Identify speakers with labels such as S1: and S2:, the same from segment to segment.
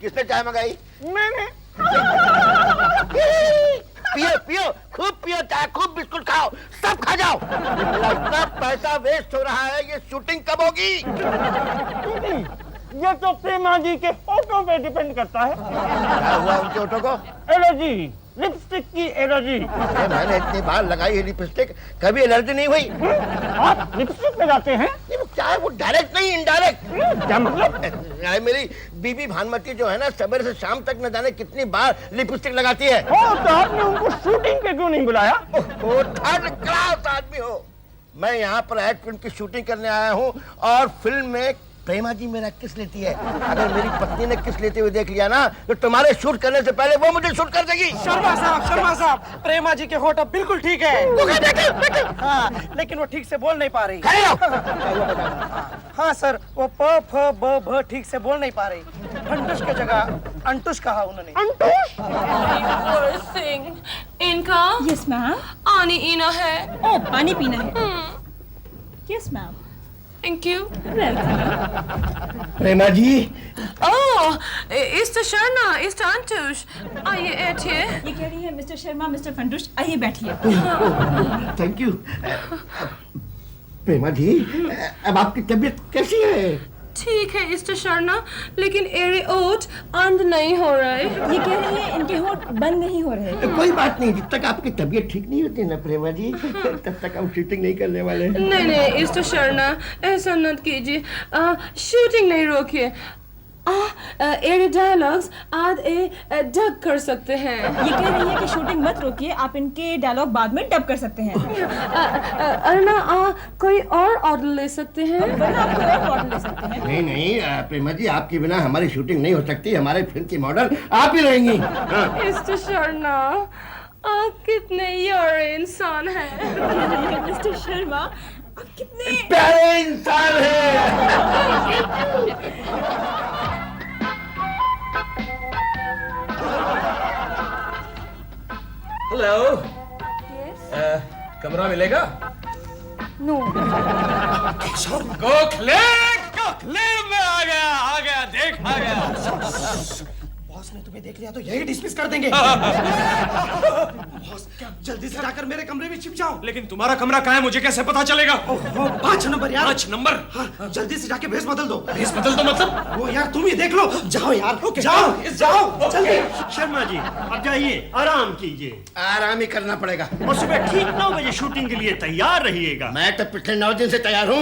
S1: किसने चाय मंगाई?
S2: मैंने।
S1: पियो पियो, खूब पियो चाय, खूब बिस्कुट खाओ, सब खा जाओ। इतना पैसा वेस्ट हो रहा है, ये शूटिंग कब होगी?
S2: ये तो प्रेमा जी के फोटो पे डिपेंड करता है।
S1: क्या हुआ उनके होठों को?
S2: एलर्जी, लिपस्टिक की एलर्जी।
S1: मैंने इतनी बार लगाई है लिपस्टिक, कभी एलर्जी नहीं हुई।
S2: आप लिपस्टिक लगाते हैं?
S1: नहीं, वो क्या है, वो डायरेक्ट नहीं, इनडायरेक्ट।
S2: क्या मतलब?
S1: मेरी बीबी भानुमति जो है ना, सवेरे से शाम तक न जाने कितनी बार लिपस्टिक लगाती है।
S2: तो आपने उनको शूटिंग पे क्यों नहीं बुलाया?
S1: वो थर्ड क्लास आदमी हो। मैं यहाँ पर एड फिल्म की शूटिंग करने आया हूँ और फिल्म में प्रेमा जी मेरा किस लेती है। अगर मेरी पत्नी ने किस लेते हुए देख लिया ना, तो तुम्हारे शूट करने से पहले वो मुझे शूट कर देगी।
S3: शर्मा साहब, प्रेमा जी के होठ अब बिल्कुल ठीक है। हाँ, लेकिन वो ठीक से बोल नहीं पा रही। हाँ सर, वो प फ ब भ ठीक से बोल नहीं पा रही। फंटुश की जगह अंटुश कहा उन्होंने।
S2: अंटुश?
S4: इनका
S5: यस मैम।
S4: पानी पीना है।
S5: ओ पानी पीना है। Yes ma'am.
S4: Thank you.
S1: Prema ji.
S4: Oh, इस शर्मा, इस अंटुश, आइए बैठिए।
S5: ये कह रही है मिस्टर शर्मा, मिस्टर फंटुश, आइए बैठिए।
S1: Thank you. प्रेमा जी, अब आपकी तबीयत कैसी है?
S4: ठीक है मिस्टर शर्मा, लेकिन एरे ओठ बंद नहीं हो रहे।
S5: ये कह रही है इनके होठ बंद नहीं हो रहे।
S1: कोई बात नहीं, जब तक आपकी तबीयत ठीक नहीं होती ना प्रेमा जी, तब तक हम शूटिंग नहीं करने वाले।
S4: नहीं मिस्टर शर्मा, ऐसा मत कीजिए। शूटिंग नहीं रोकिए। एरे डायलॉग्स आधे डब कर सकते हैं।
S5: ये कह रही है कि शूटिंग मत रोकिए, आप इनके डायलॉग बाद में डब कर सकते हैं।
S4: अरुणा, कोई और ऑर्डर ले सकते हैं?
S5: वरना आप कोई और ऑर्डर ले सकते हैं।
S1: नहीं नहीं प्रेमा जी, आपके बिना हमारी शूटिंग नहीं हो सकती। हमारे फिल्म की मॉडल आप ही रहेंगी।
S4: मिस्टर शर्मा, आप कितने यारे इंसान हैं।
S5: मिस्टर शर्मा, आप कितने
S1: प्यारे इंसान हैं।
S6: हेलो। कमरा मिलेगा?
S4: नो।
S6: गोखले मैं आ गया, देख आ गया।
S3: बॉस ने तुम्हें देख लिया तो यही डिसमिस कर देंगे। बॉस, क्या जल्दी से जाकर मेरे कमरे में छिप जाओ।
S6: लेकिन तुम्हारा कमरा कहाँ है, मुझे कैसे पता चलेगा?
S3: 5 नंबर यार।
S6: 5 नंबर?
S3: हाँ, जल्दी से जाके भेस बदल दो।
S6: भेस बदल दो मतलब?
S3: वो यार तुम ही देख लो। जाओ यार, जाओ जल्दी।
S7: शर्मा जी, अब जाइए, आराम कीजिए।
S1: आराम ही करना पड़ेगा।
S7: और सुबह ठीक 9 बजे शूटिंग के लिए तैयार रहिएगा।
S1: मैं तो पिछले 9 दिन से तैयार हूँ।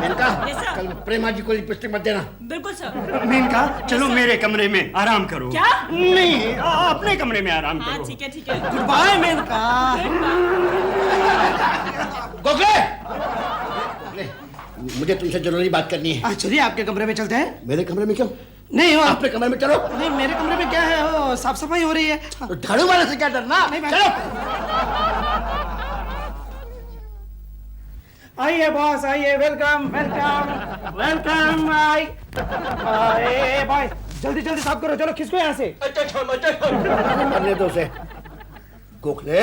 S1: Maneka,
S5: Yes, sir.
S1: कल प्रेमा जी को लिपस्टिक मत देना।
S5: बिल्कुल सर।
S7: मेनका, चलो मेरे कमरे में आराम करो।
S5: क्या?
S7: नहीं, अपने कमरे में आराम
S5: हाँ
S7: करो।
S5: ठीक है।
S3: Good bye Maneka.
S1: गोखले, मुझे तुमसे जरूरी बात करनी है।
S3: चलिए आपके कमरे में चलते हैं।
S1: मेरे कमरे में क्यों?
S3: नहीं हो
S1: अपने कमरे में चलो।
S3: नहीं, मेरे कमरे में क्या है, वो साफ सफाई हो रही है।
S1: तो झाड़ू वाले से क्या डरना?
S3: नहीं,
S1: चलो।
S3: आइए बॉस, आइए। वेलकम। आए भाई, जल्दी साफ करो। चलो खिसको यहाँ से।
S1: करने दो उसे। गोखले,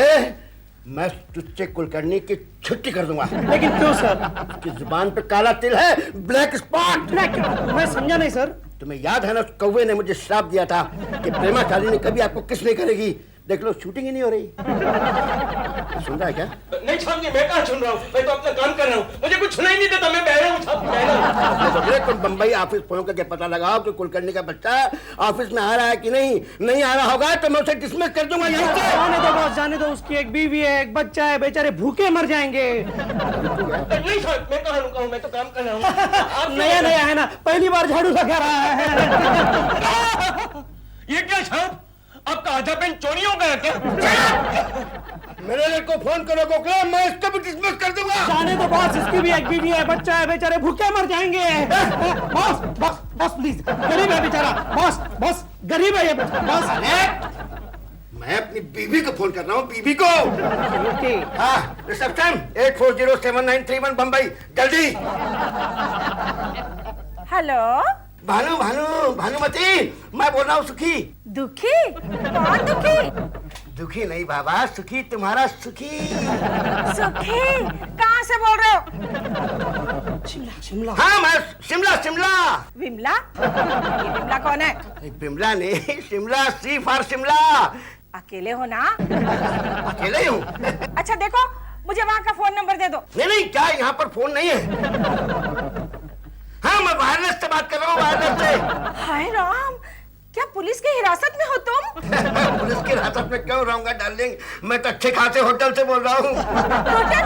S1: मैं तुझसे कुलकर्णी की छुट्टी कर दूंगा।
S3: लेकिन क्यों सर?
S1: उसकी जुबान पे काला तिल है, ब्लैक स्पॉट।
S3: मैं समझा नहीं सर।
S1: तुम्हें याद है ना, उस कौवे ने मुझे श्राप दिया था कि प्रेमा शालिनी कभी आपको किस नहीं करेगी। देख लो, शूटिंग ही नहीं हो रही। सुन रहा है क्या?
S6: नहीं साहब जी, मैं कहाँ सुन रहा हूँ, मैं तो अपना काम कर रहा हूँ, मुझे कुछ सुनाई नहीं देता, मैं बहरा हूँ साहब, बहरा हूँ।
S1: तुम बम्बई ऑफिस फोन करके पता लगाओ कि कुलकर्णी का बच्चा ऑफिस में आ रहा है कि नहीं आ रहा होगा तो मैं उसे डिसमिस कर दूंगा यहीं से।
S3: जाने दो बॉस, जाने दो। उसकी एक बीवी है, एक बच्चा है, बेचारे भूखे मर जाएंगे।
S6: नहीं साहब, मैं कहाँ रुका हूँ, मैं तो काम कर रहा हूँ।
S3: नया है ना, पहली बार झाड़ू लगा रहा है।
S6: ये क्या साहब, आपका आधा पेन चोरी हो गया क्या?
S1: मेरे लड़को फोन करो गोखले, मैं इसको भी डिसमिस कर दूंगा।
S3: जाने दो बॉस, इसकी भी एक बीवी है, बच्चा है, बेचारे भूखे मर जाएंगे। बॉस प्लीज, गरीब है बेचारा। बॉस गरीब है ये बॉस।
S1: मैं अपनी बीवी को फोन कर रहा हूँ, बीवी को।
S3: ओके।
S1: हाँ, रिसेप्शन 840793 बम्बई, जल्दी।
S5: हेलो।
S1: भानुमति, मैं बोल रहा हूँ सुखी।
S5: दुखी? कौन दुखी?
S1: दुखी नहीं बाबा, सुखी, तुम्हारा सुखी।
S5: सुखी? कहाँ से बोल रहे हो?
S3: शिमला
S1: हाँ मैं शिमला शिमला।
S5: विमला, ये विमला कौन है?
S1: बिमला नहीं, शिमला, सी फॉर शिमला।
S5: अकेले हो ना?
S1: अकेले ही हूँ।
S5: अच्छा देखो, मुझे वहाँ का फोन नंबर दे दो।
S1: नहीं क्या यहाँ पर फोन नहीं है? हाँ मैं वायरलेस से बात कर रहा हूँ, वायरलेस से।
S5: हाय राम, क्या पुलिस की हिरासत में हो तुम?
S1: पुलिस की हिरासत में क्यों रहूंगा डार्लिंग, मैं तो अच्छे खासे होटल से बोल रहा हूँ।
S5: टोटल?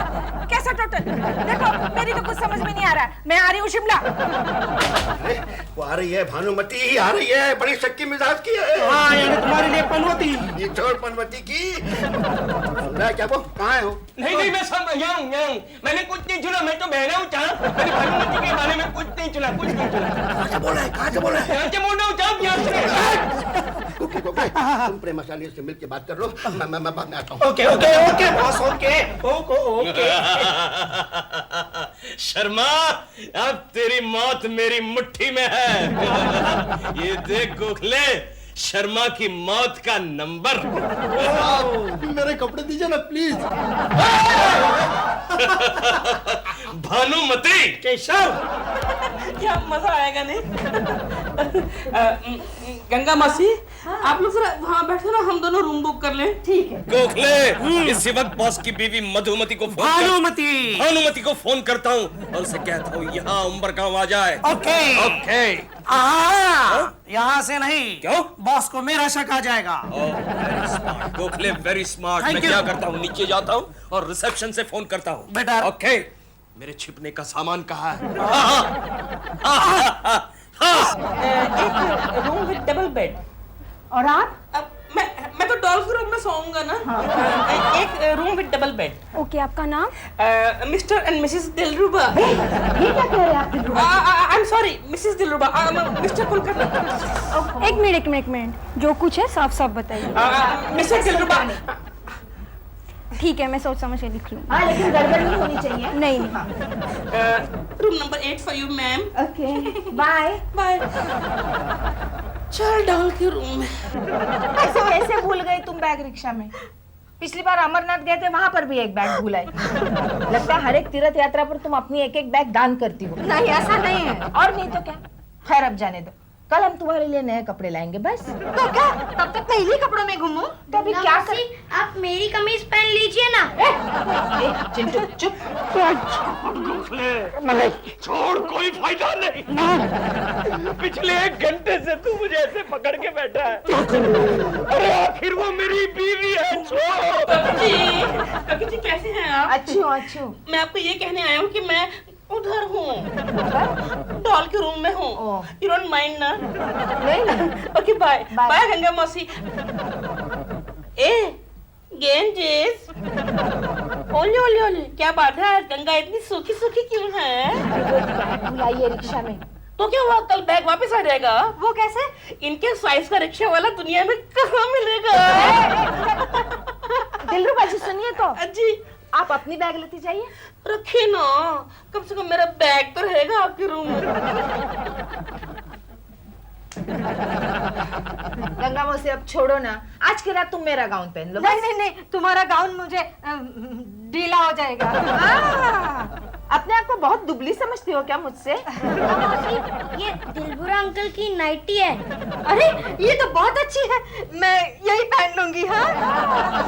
S5: कैसा टोटल? देखो मेरी तो कुछ समझ में नहीं आ रहा, मैं आ रही हूँ शिमला।
S1: वो आ रही है, भानुमती आ रही है, बड़ी शक्की मिजाज की है।
S3: हाँ यानी तुम्हारे लिए पनवती।
S1: ये छोड़ पनवती की। सुन क्या वो कहाँ है हो?
S6: नहीं मैं सब यहाँ हूँ। मैंने कुछ नहीं सुना, मैं तो बहरा हूँ चाँद। मैंने भानुमती के बारे में कुछ नहीं सुना, कुछ नहीं सुना।
S1: कहाँ से बोल रहा है, कहाँ से बोल रहा है?
S6: यहाँ से बोल रहा हूँ चाँद, यहाँ से।
S1: ओके, तुम प्रेमाशाली से मिल के बात कर लो, मैं बाद में आता हूँ।
S3: Okay okay okay boss, okay okay.
S6: Sharma, अब तेरी मौत मेरी मुट्ठी में है। ये देख गोखले, शर्मा की मौत का नंबर।
S1: मेरे कपड़े दीजिए ना प्लीज।
S6: भानुमती,
S3: केशव,
S8: क्या मजा आएगा नहीं? गंगा मासी, आप लोग जरा वहाँ बैठो ना, हम दोनों रूम बुक कर लें। ठीक है।
S6: गोखले, इसी वक्त बॉस की बीवी मधुमती को भानुमती को फोन करता हूँ और उसे कहता हूँ यहाँ उम्र गाँव आ जाए।
S3: Okay
S6: okay.
S3: यहाँ से नहीं।
S6: क्यों?
S3: बॉस को मेरा शक आ जाएगा।
S6: Gokhale very smart. मैं क्या करता हूँ, नीचे जाता हूँ और रिसेप्शन से फोन करता हूँ।
S3: बेटा।
S6: ओके, मेरे छिपने का सामान कहाँ है?
S8: एक रूम विद डबल बेड।
S5: और आप?
S8: अब मैं तो डॉल के रूम में सोऊंगा ना। एक room with double bed.
S4: Okay, आपका नाम?
S8: Mr and Mrs Dilruba.
S5: ये क्या कह रहे हैं आप Dilruba?
S8: I am sorry, Mrs Dilruba. Mr Kulkarni.
S4: एक मिनट, जो कुछ है साफ साफ बताइए।
S8: मिसेस दिलरुबा।
S4: ठीक है, मैं सोच समझ के लिख लूँ।
S5: हाँ लेकिन गड़बड़ नहीं होनी चाहिए।
S4: नहीं।
S8: Room number 8 for you ma'am.
S5: Okay bye.
S8: Bye. चल डॉल के रूम में।
S5: ऐसे कैसे भूल गए तुम बैग रिक्शा में? पिछली बार अमरनाथ गए थे, वहाँ पर भी एक बैग भूल आए। लगता है हर एक तीर्थ यात्रा पर तुम अपनी एक एक बैग दान करती हो।
S4: नहीं, ऐसा नहीं है।
S5: और नहीं तो क्या? खैर अब जाने दो, कल हम तुम्हारे लिए नए कपड़े लाएंगे बस।
S4: तो क्या तब तक मैं इन्हीं कपड़ों में घूमूं?
S5: तो अभी क्या कर...
S9: आप मेरी कमीज पहन लीजिए ना।
S5: चिंटू चुप।
S7: नहीं, छोड़, कोई फायदा नहीं।
S6: पिछले 1 घंटे से तू मुझे ऐसे पकड़ के बैठा है। अरे आखिर वो मेरी बीवी है।
S8: जी कैसे हैं आप?
S5: अच्छी हूँ।
S8: मैं आपको ये कहने आया हूँ कि मैं उधर हूँ, डॉल के रूम में हूँ। यू डोंट माइंड ना?
S5: नहीं।
S8: ओके बाय बाय गंगा मौसी। गेंजेस, ओले ओले ओले, क्या बात है, गंगा इतनी सूखी सूखी क्यों है?
S5: बैग भुलाइए रिक्शा में।
S8: तो क्या हुआ, कल बैग वापस आ जाएगा?
S5: वो कैसे?
S8: इनके साइज का रिक्शा वाला दुनिया में कहाँ मिलेगा?
S5: दिलरुबा जी सुनिए तो।
S8: जी
S5: आप अपनी बैग लेती जाइए।
S8: रखिए ना, कम से कम मेरा बैग तो रहेगा आपके रूम में।
S5: गंगा मौसी अब छोड़ो ना, आज की रात तुम मेरा गाउन पहन लो।
S4: नहीं, तुम्हारा गाउन मुझे ढीला हो जाएगा।
S5: अपने आप को बहुत दुबली समझती हो क्या मुझसे?
S9: ये दिलबुरा अंकल की नाइटी है।
S4: अरे ये तो बहुत अच्छी है, मैं यही पहन लूंगी। हाँ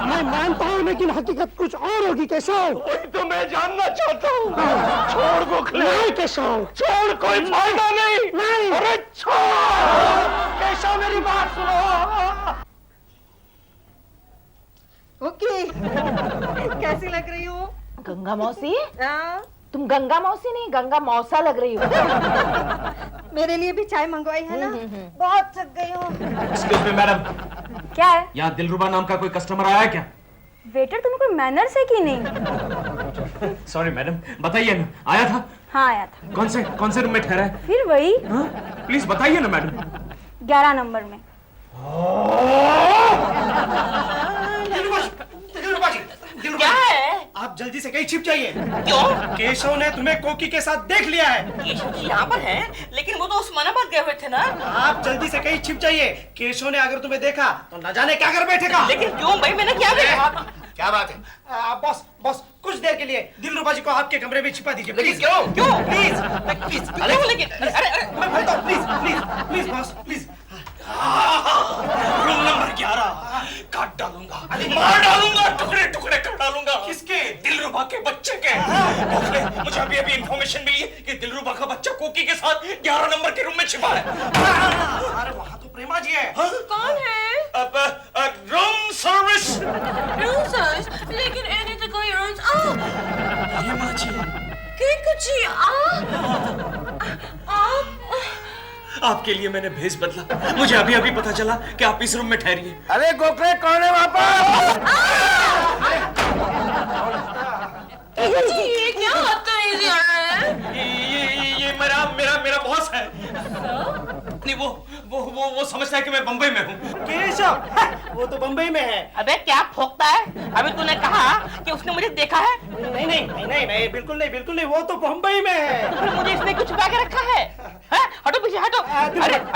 S3: मैं मानता हूँ लेकिन हकीकत कुछ और होगी केशव।
S6: वही तो मैं जानना चाहता हूँ। छोड़ गोखले।
S3: नहीं केशव,
S6: छोड़, कोई फायदा नहीं।
S3: नहीं।
S6: अरे छोड़।
S3: केशव मेरी बात सुनो।
S5: ओके। कैसी लग रही हो गंगा मौसी? तुम गंगा मौसी नहीं, गंगा मौसा लग रही हो।
S4: मेरे लिए भी चाय मंगवाई है ना? बहुत थक गई हूँ।
S6: एक्सक्यूज मी मैडम,
S4: क्या है?
S6: यहाँ दिलरुबा नाम का कोई कस्टमर आया है क्या?
S4: वेटर, तुम्हें कोई मैनर्स है कि नहीं?
S6: सॉरी मैडम, बताइए ना, आया था?
S4: हाँ आया था।
S6: कौन से रूम में ठहरा है?
S4: फिर वही
S6: प्लीज बताइए ना मैडम।
S4: 11 नंबर में।
S8: क्या है?
S3: आप जल्दी से कहीं छिप जाइए।
S8: क्यों?
S3: केशव ने तुम्हें कोकी के साथ देख लिया है।
S8: केशव जी यहाँ पर हैं, लेकिन वो तो उस्मानाबाद गए हुए थे ना।
S3: आप जल्दी से कहीं छिप जाइए। केशव ने अगर तुम्हें देखा तो न जाने क्या कर बैठेगा।
S8: लेकिन क्यों भाई, मैंने क्या देखा?
S1: क्या बात है?
S3: बॉस बॉस कुछ देर के लिए दिलरुबा जी को आपके कमरे में छिपा दीजिए।
S1: लेकिन
S3: प्लीज।
S1: क्यों?
S3: क्यों? प्लीज प्लीज क्यों? लेकिन अरे मैं बोलता हूँ, please please please boss please.
S6: Room number 11 काट डालूंगा, मार डालूंगा, टुकड़े टुकड़े कर डालूंगा।
S3: किसके?
S6: दिलरुबा के बच्चे के। गोखले, मुझे अभी अभी इंफॉर्मेशन मिली है कि दिलरुबा का बच्चा कोकी के साथ 11 नंबर के रूम में छिपा है।
S3: अरे वहाँ तो प्रेमा जी है।
S4: कौन है?
S6: Room service.
S4: रूम सर्च, लेकिन एने तो कोई रूम्स
S6: प्रेमा जी,
S4: के कुछ आप
S6: आपके लिए मैंने भेस बदला। मुझे अभी अभी पता चला कि आप इस रूम में ठहरिए।
S1: अरे गोखले, कौन है वहाँ पर?
S4: ये क्या बदतमीजी कर रहे हैं?
S6: ये मेरा मेरा मेरा बॉस है। नहीं, वो समझता है कि मैं बंबई में हूँ।
S3: केशव, वो तो बंबई में है।
S8: अबे क्या फोकता है? अभी तूने कहा कि उसने मुझे देखा है।
S3: नहीं नहीं नहीं नहीं नहीं, बिल्कुल नहीं, वो तो बंबई में है।
S8: तो फिर मुझे इसने कुछ छुपा के रखा है? हटो पीछे हटो।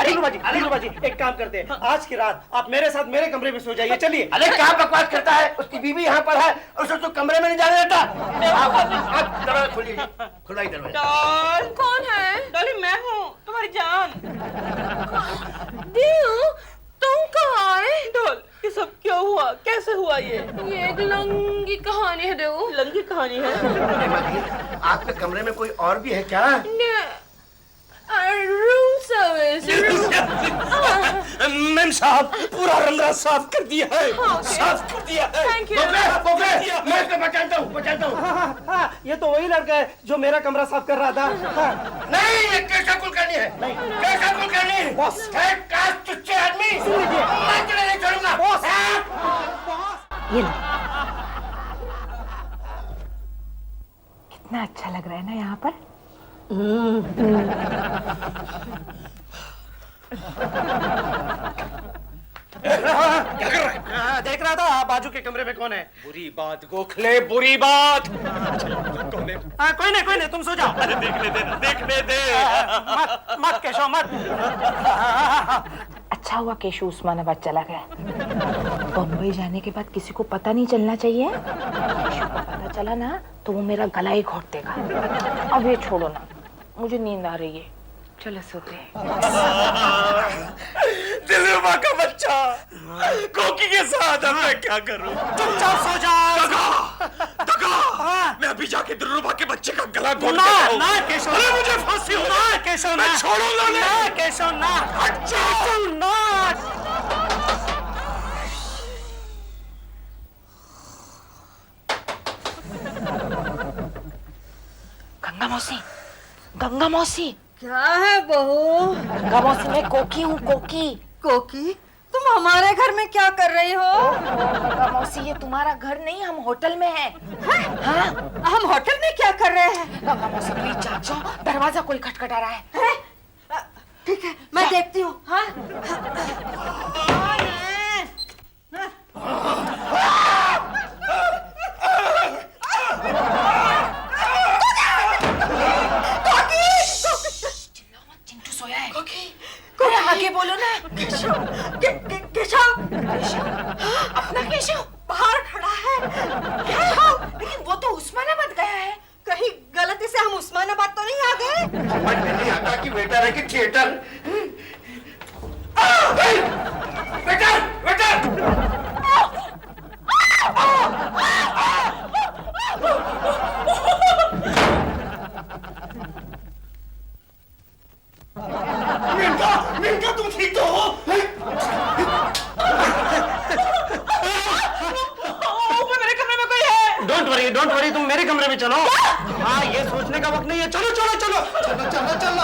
S3: दिलरुबा जी एक काम करते हैं, आज की रात आप मेरे साथ मेरे कमरे में सो जाइए। चलिए।
S1: अरे क्या बकवास करता है? उसकी बीवी यहाँ पर है और उसे तो कमरे में नहीं जाने देता। आप दरवाजा खोलिए, खुला ही दरवाजा।
S8: डॉल,
S4: कौन है?
S8: डॉली मैं हूँ, तुम्हारी जान।
S4: दिल, तुम कहाँ आए?
S8: डॉल, ये सब क्यों हुआ? कैसे हुआ ये?
S4: ये एक लंगी कहानी है दिल।
S8: लंगी कहानी है।
S1: प्रेमा जी, आपके कमरे में कोई और भी है क्या?
S4: Room service.
S6: मैम साहब, पूरा रंध्रा साफ कर दिया है। साफ कर दिया है।
S4: Thank you.
S1: गोखले, मैं इसको बचाता हूँ।
S3: हाँ, ये तो वही लड़का है जो मेरा कमरा साफ कर रहा था।
S1: नहीं, ये कैसा कुलकर्णी है? कैसा कुलकर्णी?
S3: बॉस।
S1: काश तुच्चे आदमी, मैं तुझे नहीं छोड़ूंगा।
S5: ये लो। कितना अच्छा लग रहा है ना यहाँ पर।
S3: क्या कर रहा है? देख रहा था बाजू के कमरे में कौन है।
S6: बुरी बात गोखले, बुरी बात। कौन है?
S3: कोई नहीं, तुम सो जाओ।
S6: अरे देखने दे, देखने दे।
S3: मत केशव मत।
S5: अच्छा हुआ केशु उस्मानाबाद चला गया। बम्बई जाने के बाद किसी को पता नहीं चलना चाहिए। केशु को पता चला ना तो वो मेरा गला ही घोट देगा। अब ये छोड़ो ना, मुझे नींद आ रही है, चलो सोते हैं।
S6: दिलरुबा का बच्चा कोकी के साथ, अब मैं क्या करूं?
S3: चुपचाप सो जाओ।
S6: दगा, मैं अभी जाके दिलरुबा के बच्चे का गला घोट
S3: ना
S6: देता हूं।
S3: ना केशव,
S6: अरे मुझे फांसी हो
S3: ना केशव,
S6: मैं
S3: ना
S6: छोड़ूंगा नहीं।
S3: ना केशव, ना केशव, ना।
S5: गंगा मौसी,
S9: क्या है बहू?
S5: गंगा मौसी मैं कोकी हूँ, कोकी।
S9: कोकी, तुम हमारे घर में क्या कर रही हो?
S5: गंगा मौसी, ये तुम्हारा घर नहीं, हम होटल में हैं। हाँ?
S9: हम होटल में क्या कर रहे हैं?
S5: गंगा मौसी प्लीज जाग जाओ, दरवाजा कोई खटखटा रहा है।
S9: ठीक है, मैं देखती हूँ। हाँ?
S5: चिंटू सोया है। कोई आगे बोलो ना।
S9: केशव,
S5: अपना केशव
S9: बाहर खड़ा है।
S5: केशव, लेकिन वो तो उस्मानाबाद गया है।
S9: कहीं गलती से हम उस्मानाबाद तो नहीं आ गए?
S1: समझ में नहीं आता कि वेटर है कि थिएटर। Waiter, waiter.
S6: मिनका, तुम ठीक तो हो?
S8: मेरे कमरे में कोई है।
S3: डोंट वरी, तुम मेरे कमरे में चलो। हाँ, ये सोचने का वक्त नहीं है। चलो चलो चलो चलो चलो चलो।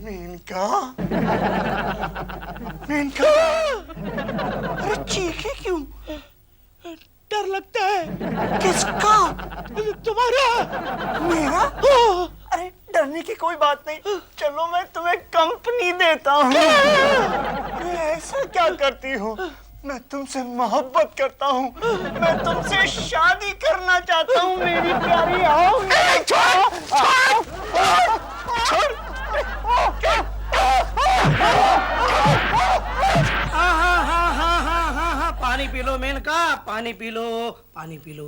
S7: मेनका, मेनका, अरे चीखे क्यों? डर लगता है। किसका? तुम्हारा? मेरा? अरे डरने की कोई बात नहीं, चलो मैं तुम्हें कंपनी देता हूँ। ऐसा क्या करती हो? मैं तुमसे मोहब्बत करता हूँ, मैं तुमसे शादी करना चाहता हूँ मेरी प्यारी। आओ। छोड़।
S3: हाँ, पानी पानी पी लो मेनका, पानी पी लो, पानी पी लो।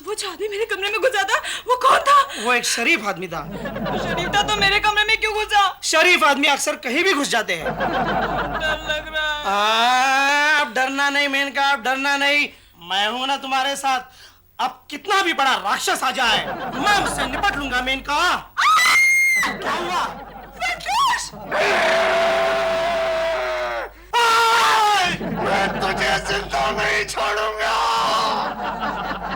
S4: वो जो आदमी मेरे कमरे में घुसा था वो कौन था?
S3: वो एक शरीफ आदमी था।
S4: शरीफ था तो मेरे कमरे में क्यों घुसा?
S3: शरीफ आदमी अक्सर कहीं भी घुस जाते हैं।
S4: डर लग रहा है।
S3: अब डरना नहीं मेनका, अब डरना नहीं, मैं हूं ना तुम्हारे साथ। अब कितना भी बड़ा राक्षस आ जाए मैं उससे निपट लूंगा मेनका। क्या हुआ?
S1: मैं तुझे जिंदा नहीं छोड़ूंगा।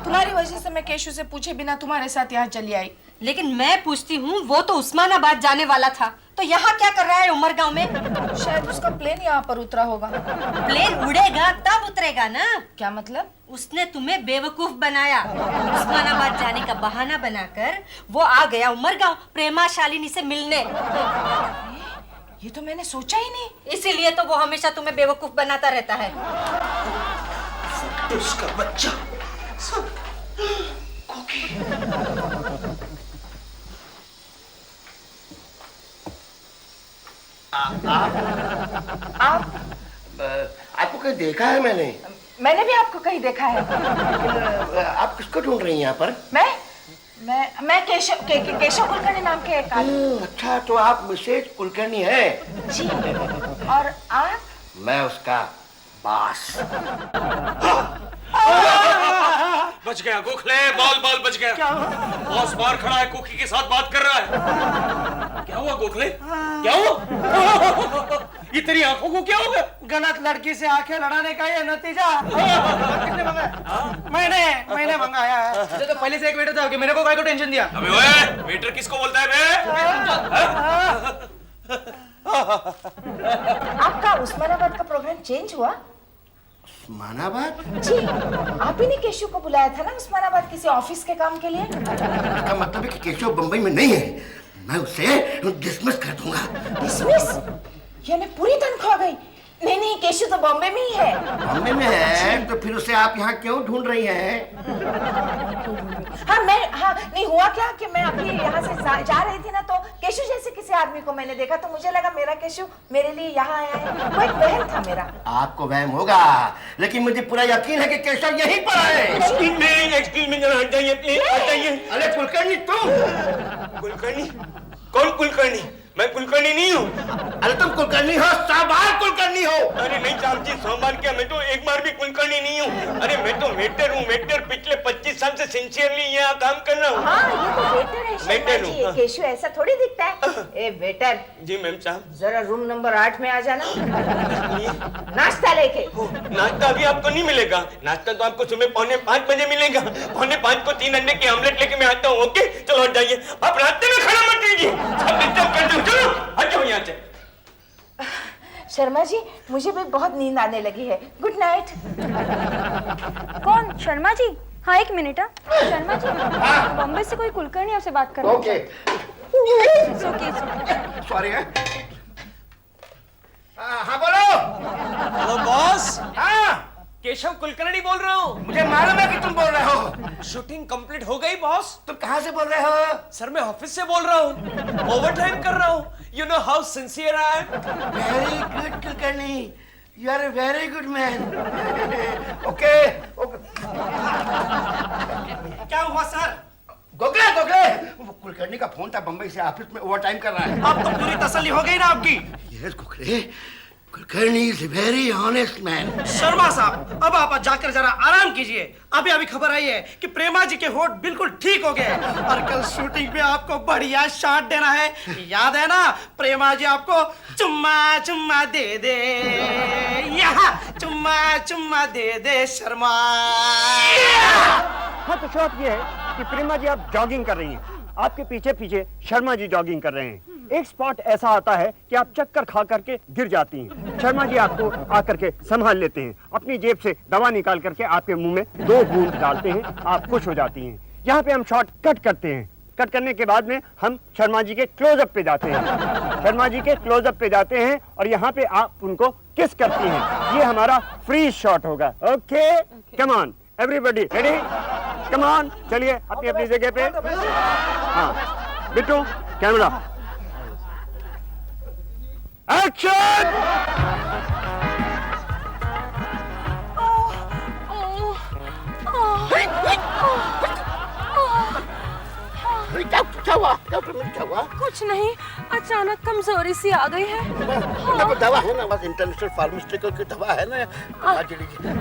S5: तुम्हारी वजह से मैं केशु से पूछे बिना तुम्हारे साथ यहाँ चली आई।
S8: लेकिन मैं पूछती हूँ, वो तो उस्मानाबाद जाने वाला था, तो यहाँ क्या कर रहा है उमरगांव में?
S5: शायद उसका प्लेन यहाँ पर उतरा होगा।
S8: प्लेन उड़ेगा तब उतरेगा ना।
S5: क्या मतलब?
S8: उसने तुम्हें बेवकूफ बनाया। उस्मानाबाद जाने का बहाना बनाकर वो आ गया उमरगांव प्रेमा शालिनी से मिलने।
S5: ये तो मैंने सोचा ही नहीं।
S8: इसीलिए तो वो हमेशा तुम्हें बेवकूफ बनाता रहता है।
S3: उसका बच्चा
S1: आपको कहीं देखा है मैंने?
S5: मैंने भी आपको कहीं देखा है।
S1: आप किसको ढूंढ रही हैं यहाँ पर?
S5: मैं केशव कुलकर्णी नाम के एक आदमी।
S1: अच्छा, तो आप मिसेज कुलकर्णी हैं?
S5: जी। और आप?
S1: मैं उसका बॉस।
S6: बच गया गोखले, बाल बच गया। बॉस बाहर खड़ा है, कुकी के साथ बात कर रहा है। क्या हुआ गोखले? क्या हुआ? ये तेरी आंखों को क्या हो गया?
S3: गलत लड़की से आंखें लड़ाने का ये नतीजा। किसने मंगाया? मैंने मंगाया है।
S7: तो पहले से एक वेटर था कि मेरे को काय को टेंशन दिया?
S6: अबे ओए, वेटर किसको बोलता है बे?
S5: आपका उस्मानाबाद का प्रोग्राम चेंज हुआ?
S1: उस्मानाबाद?
S5: जी। आप ही ने केशव को बुलाया था ना उस्मानाबाद किसी ऑफिस के काम के लिए?
S1: इसका मतलब है कि केशव बंबई में नहीं है। मैं उसे डिसमिस कर दूंगा।
S5: डिसमिस? यानी पूरी तनख्वाह गई? नहीं, केशव तो बॉम्बे में ही है।
S1: बॉम्बे में है तो फिर उसे आप यहाँ क्यों ढूंढ रही हैं?
S5: नहीं हुआ क्या कि मैं अभी यहाँ से जा रही थी ना, तो केशव जैसे किसी आदमी को मैंने देखा, तो मुझे लगा मेरा केशव मेरे लिए यहाँ आया है। वो एक वहम था मेरा।
S1: आपको वहम होगा, लेकिन मुझे पूरा यकीन है कि केशव यहीं पर है।
S6: एक्सक्यूज मी, जरा हट जाइए प्लीज, हट जाइए।
S1: अरे कुलकर्णी तुम?
S6: कुलकर्णी? कौन कुलकर्णी? मैं कुलकर्णी नहीं हूँ।
S1: अरे तुम कुलकर्णी हो, साबार कुलकर्णी हो।
S6: अरे नहीं साहब जी, सोमवार क्या, मैं तो एक बार भी कुलकर्णी नहीं हूँ। अरे मैं तो वेटर हूँ, वेटर। पिछले 25 साल से सिंसियरली यहाँ काम कर रहा हूँ।
S5: हाँ, ये तो वेटर है शर्मा
S6: वेटर
S5: जी।
S6: हूँ।
S5: केशव ऐसा थोड़ी दिखता है। ए वेटर,
S6: जी मैम साहब।
S5: जरा रूम नंबर 8 में आ जाना, नाश्ता लेके।
S6: नाश्ता अभी आपको नहीं मिलेगा। नाश्ता तो आपको सुबह 4:45 बजे मिलेगा। 4:45 को 3 अंडे के ऑमलेट लेके मैं आता हूँ। ओके, चलो हट जाइए। आप रास्ते में खड़ा मत कीजिए, सब डिस्टर्ब कर दो। चलो हट जाओ यहाँ से।
S5: शर्मा जी, मुझे भी बहुत नींद आने लगी है। Good night.
S9: कौन? शर्मा जी? हाँ, एक मिनट। शर्मा जी, बॉम्बे से कोई कुलकर्णी आपसे बात कर रहा है।
S1: Okay, sorry. हाँ बोलो।
S6: हेलो बॉस,
S1: हाँ,
S6: केशव कुलकर्णी बोल रहा हूँ।
S1: मुझे मालूम है कि तुम बोल रहे हो।
S6: शूटिंग कंप्लीट हो गई बॉस।
S1: तुम कहाँ से बोल रहे हो?
S6: सर मैं ऑफिस से बोल रहा हूँ, ओवर टाइम कर रहा हूँ। You know how sincere I am.
S1: Very good Kulkarni, you are a very good man. Okay.
S3: क्या हुआ सर?
S1: गोखले, वो कुलकर्णी का फोन था, बंबई से ऑफिस में ओवर टाइम कर रहा है।
S3: अब तो पूरी तसल्ली हो गई ना आपकी?
S1: Yes Gokhale, Kulkarni is a very honest man.
S3: Sharma साहब, अब आप जाकर जरा आराम कीजिए। अभी अभी खबर आई है कि प्रेमा जी के होठ बिल्कुल ठीक हो गए और कल शूटिंग में आपको बढ़िया शॉट देना है। याद है ना, प्रेमा जी आपको चुम्मा दे दे, यहाँ चुम्मा दे दे शर्मा।
S2: हाँ, तो शॉट ये है कि प्रेमा जी आप जॉगिंग कर रही हैं, आपके पीछे पीछे शर्मा जी जॉगिंग कर रहे हैं। एक स्पॉट ऐसा आता है कि आप चक्कर खा करके गिर जाती हैं। शर्मा जी आपको आकर के संभाल लेते हैं, अपनी जेब से दवा निकाल करके आपके मुंह में 2 बूंद डालते हैं, आप खुश हो जाती हैं। यहाँ पे हम शॉट कट करते हैं। कट करने के बाद में हम शर्मा जी के क्लोजअप पे जाते हैं। शर्मा जी के क्लोजअप पे जाते हैं और यहाँ पे आप उनको किस करती हैं। ये हमारा फ्री शॉट होगा। Okay, come on everybody, ready, come on. चलिए अपनी अपनी जगह पे। हाँ बिट्टू, कैमरा, एक्शन।
S1: क्या हुआ डॉक्टर में, क्या हुआ?
S4: कुछ नहीं, अचानक कमजोरी सी आ गई है।
S1: वो दवा है ना, बस इंटरनेशनल फार्मास्यूटिकल की दवा है ना, आज लीजिए।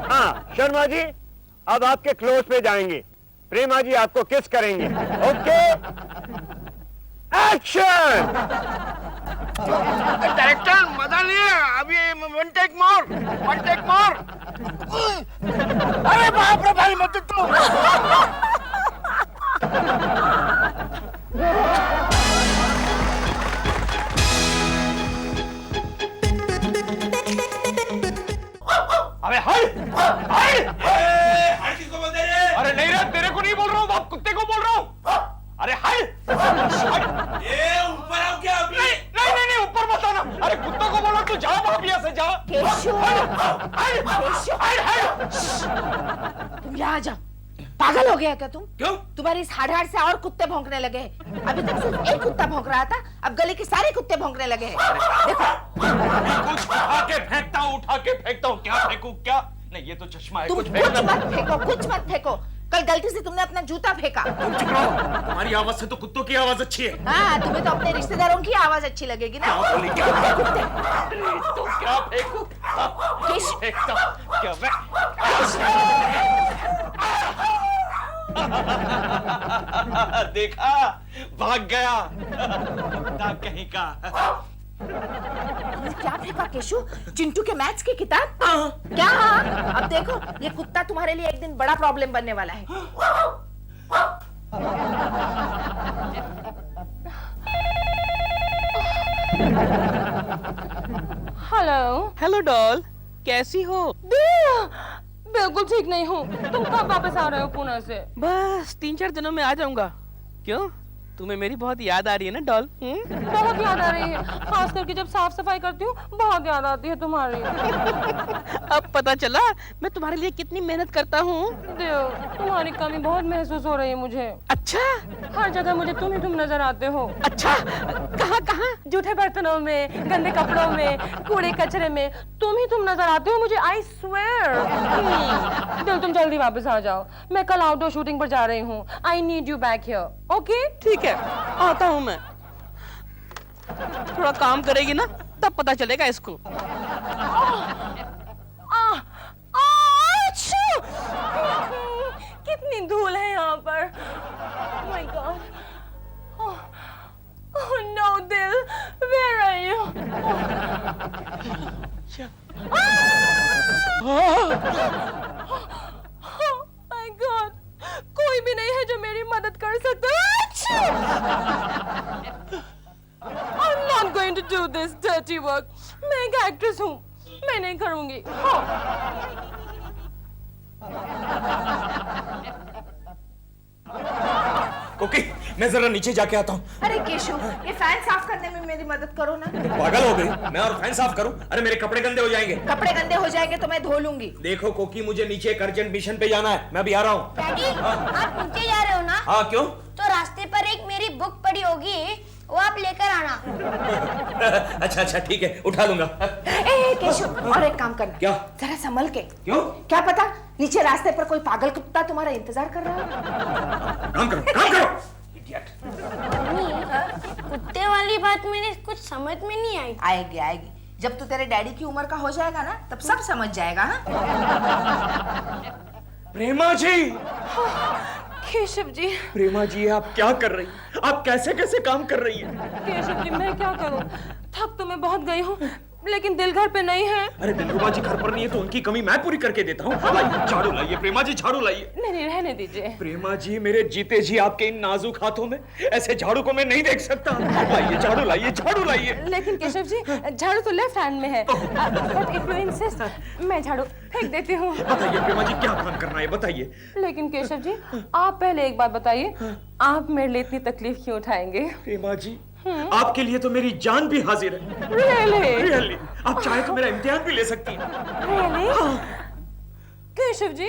S2: हाँ शर्मा जी, अब आपके क्लोज पे जाएंगे। प्रेमा जी आपको किस करेंगे। Okay action.
S1: डायरेक्टर मजा नहीं है, अभी वन टेक मोर। अरे बाप रे भाई, मत तो
S6: अबे हट किसको बोल रहे? अरे नहीं रे, तेरे को नहीं बोल रहा हूँ, बाप कुत्ते को बोल रहा हूँ। अरे हट। ये ऊपर आओ क्या अभी? नहीं ऊपर मत आना। अरे कुत्तों को बोलो तू जा बाप यहाँ से जा।
S5: केशव, तुम यहाँ आ जाओ। पागल हो गया क्या तुम?
S6: क्यों?
S5: तुम्हारी इस हाड़ से और कुत्ते भौंकने लगे हैं। अभी तक सिर्फ एक कुत्ता भौंक रहा था, अब गली के सारे कुत्ते भौंकने लगे हैं। देखो
S6: कुछ उठा के फेंकता हूँ। क्या फेंकू क्या? नहीं ये तो चश्मा है।
S5: तुम कुछ मत फेंको। कल गलती से तुमने अपना जूता फेंका।
S6: तुम चुप रहो, तुम्हारी आवाज से तो कुत्तों की आवाज अच्छी है।
S5: हाँ, तुम्हें तो अपने रिश्तेदारों की आवाज अच्छी लगेगी ना।
S6: क्या बोली? क्या
S5: कुत्ते।
S6: तो क्या फेंकू? फेंकता क्या मैं? देखा, भाग गया कुत्ता कहीं का।
S5: क्या फेंका केशु? चिंटू के मैथ्स की किताब? क्या? अब देखो, ये कुत्ता तुम्हारे लिए एक दिन बड़ा प्रॉब्लम बनने वाला है।
S10: हेलो डॉल, कैसी हो?
S4: बिल्कुल ठीक नहीं हूँ। तुम कब वापस आ रहे हो पुणे से?
S10: बस 3-4 दिनों में आ जाऊंगा। क्यों, तुम्हें मेरी बहुत याद आ रही है ना डॉल?
S4: बहुत याद आ रही है, खास करके जब साफ सफाई करती हूँ बहुत याद आती है तुम्हारी।
S10: अब पता चला मैं तुम्हारे लिए कितनी मेहनत करता हूँ।
S4: देव, तुम्हारी कमी बहुत महसूस हो रही है मुझे।
S10: अच्छा,
S4: हर जगह मुझे तुम नजर आते हो।
S10: अच्छा, कहाँ?
S4: जूठे बर्तनों में, गंदे कपड़ों में, कूड़े कचरे में तुम नजर आते हो मुझे। I swear. दिल, तुम जल्दी वापस आ जाओ। मैं कल आउटडोर शूटिंग पर जा रही हूँ। I need you back here. Okay?
S10: ठीक है, आता हूँ मैं। थोड़ा काम करेगी ना, तब पता चलेगा इसको।
S4: कितनी धूल है यहाँ पर। My God. Oh no, दिल, where are you? Oh my God, कोई भी नहीं है जो मेरी मदद कर सकता। I'm not going to do this dirty work. मैं एक एक्ट्रेस हूँ, मैं नहीं करूँगी।
S6: ओके, मैं जरा नीचे जाके आता हूँ।
S5: अरे केशु, ये फैन साफ करने में मेरी मदद करो ना।
S6: पागल हो गई, मैं और फैन साफ करूँ? अरे मेरे कपड़े गंदे हो जाएंगे।
S5: कपड़े गंदे हो जाएंगे तो मैं धो लूंगी।
S6: देखो कोकी, मुझे नीचे एक अर्जेंट मिशन पे जाना है, मैं अभी आ रहा हूँ।
S11: डैडी, आप नीचे जा रहे हो ना?
S6: हाँ, क्यों?
S11: तो रास्ते पर एक मेरी बुक पड़ी होगी, वो आप लेकर आना।
S6: अच्छा ठीक है, उठा लूंगा।
S5: केशु, और एक काम करना।
S6: क्या?
S5: जरा संभल के।
S6: क्यों?
S5: क्या पता नीचे रास्ते पर कोई पागल कुत्ता तुम्हारा इंतजार कर रहा है।
S6: काम करो। इडियट।
S11: कुत्ते वाली बात मेरे कुछ समझ में नहीं आई।
S5: आएगी। जब तू तेरे डैडी की उम्र का हो जाएगा ना, तब सब समझ जाएगा। हाँ?
S6: प्रेमा जी।
S4: केशव जी।
S6: प्रेमा जी, आप क्या कर रही हैं? आप कैसे काम कर रही हैं?
S4: केशव जी, मैं क्या करूं? थक तो मैं बहुत गई हूँ, लेकिन दिल घर पे नहीं है।
S6: अरे दिलरुबा जी घर पर नहीं है तो उनकी कमी मैं पूरी करके देता हूँ। लाइए झाड़ू लाइए, प्रेमा जी झाड़ू लाइए।
S4: नहीं, रहने दीजिए।
S6: प्रेमा जी, मेरे जीते जी आपके इन नाजुक हाथों में ऐसे झाड़ू को मैं नहीं देख सकता। लाइए झाड़ू लाइए।
S4: लेकिन केशव जी, झाड़ू तो लेफ्ट हैंड में है। But if you insist, मैं झाड़ू फेंक देती हूँ।
S6: बताइए प्रेमा जी, क्या काम करना है बताइए।
S4: लेकिन केशव जी, आप पहले एक बात बताइए, आप मेरे लिए इतनी तकलीफ क्यों उठाएंगे?
S6: प्रेमा जी, आपके लिए तो मेरी जान भी हाजिर है।
S4: Really?
S6: आप चाहे तो मेरा इम्तिहान भी ले सकती हैं।
S4: Really? केशव जी,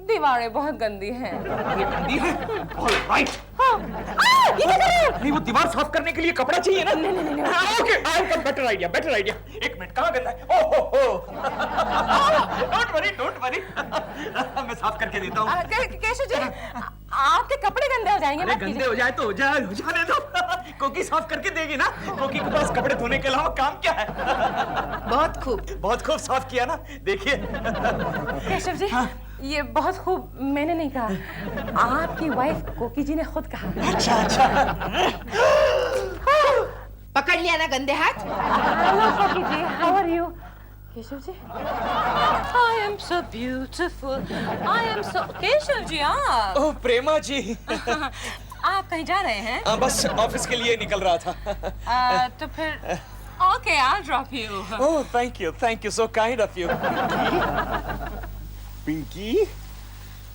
S4: दीवारें बहुत गंदी हैं।
S6: गंदी है? All right.
S4: ये क्या कर रहे हो?
S6: नहीं वो दीवार साफ करने के लिए कपड़ा चाहिए ना।
S4: नहीं।
S6: Okay I have better idea. एक मिनट कहाँ गंदा है? ओह हो डोंट वरी मैं साफ करके देता हूँ।
S4: केशव जी आपके कपड़े गंदे हो जाएंगे।
S6: अरे
S4: मत
S6: गंदे
S4: कीजिए।
S6: हो जाए तो हो जाने दो। कोकी साफ करके देगी ना। कोकी के पास कपड़े धोने के अलावा काम क्या है? बहुत खूब साफ किया ना। देखिए
S4: केशव जी ये बहुत खूब मैंने नहीं कहा, आपकी वाइफ कोकी जी ने खुद कहा।
S6: अच्छा
S5: पकड़ लिया ना गंदे हाथ।
S4: Hello Koki ji, how are you? Keshav ji I am so beautiful. I am so Keshav ji आप
S6: ओह प्रेमा जी।
S4: आप कहीं जा रहे हैं?
S6: बस ऑफिस के लिए निकल रहा था।
S4: तो फिर okay I'll drop you.
S6: Oh thank you so kind of you.
S12: Pinky,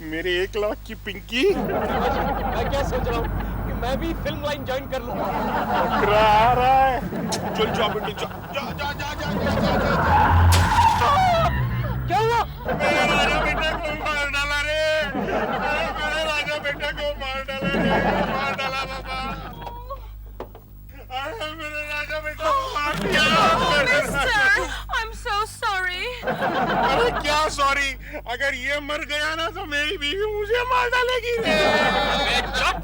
S12: मेरे 1 लाख की पिंकी।
S6: मैं क्या सोच रहा हूँ कि मैं भी फिल्म लाइन ज्वाइन कर लूं।
S12: बकरा आ रहा है। चल जा बेटे जा।
S6: क्या हुआ?
S12: मेरे राजा बेटे को मार डाला रे। मेरे राजा बेटे को मार डाला बाबा। मेरे राजा बेटे को मार दिया।
S4: I'm so sorry.
S12: अरे क्या सॉरी? अगर ये मर गया ना तो मेरी बीवी मुझे मार डालेगी रे।
S6: चुप!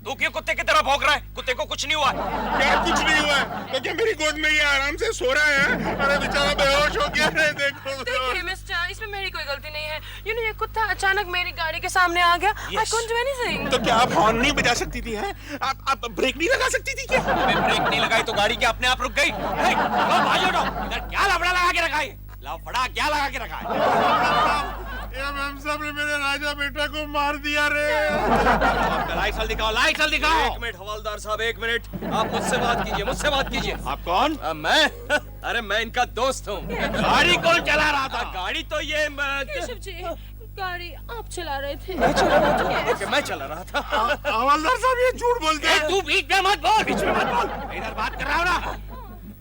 S6: तू क्यों कुत्ते की तरह भौंक रहा है? कुत्ते को कुछ नहीं हुआ।
S12: क्या कुछ नहीं हुआ है? तो क्या मेरी गोद में ये आराम से सो रहा है? अरे बेचारा बेहोश हो गया है। देखो
S4: देखिए मिस्टर, इसमें मेरी कोई गलती नहीं है। ये कुत्ता अचानक मेरी गाड़ी के सामने आ गया। I couldn't do anything.
S12: तो क्या आप हॉर्न नहीं बजा सकती थी? हैं? आप ब्रेक नहीं लगा सकती थी क्या?
S6: अबे ब्रेक नहीं लगाई तो गाड़ी क्या अपने आप रुक गई? हे, लो भाई हटो। इधर क्या लफड़ा लगा के रखा है? लफड़ा क्या लगा के रखा है?
S12: ये मैम साहब ने मेरे राजा बेटा को मार दिया रे।
S6: लाइसेंस दिखाओ। एक मिनट हवलदार साहब, एक मिनट। आप मुझसे बात कीजिए।
S12: आप कौन?
S6: मैं अरे मैं इनका दोस्त हूँ। गाड़ी कौन चला रहा था? गाड़ी तो ये
S4: केशव जी गाड़ी आप चला रहे थे।
S6: मैं चला रहा था।
S12: हवलदार साहब ये झूठ बोलते हैं।
S6: तू बीच में मत बोल। इधर बात कर रहा हूँ ना।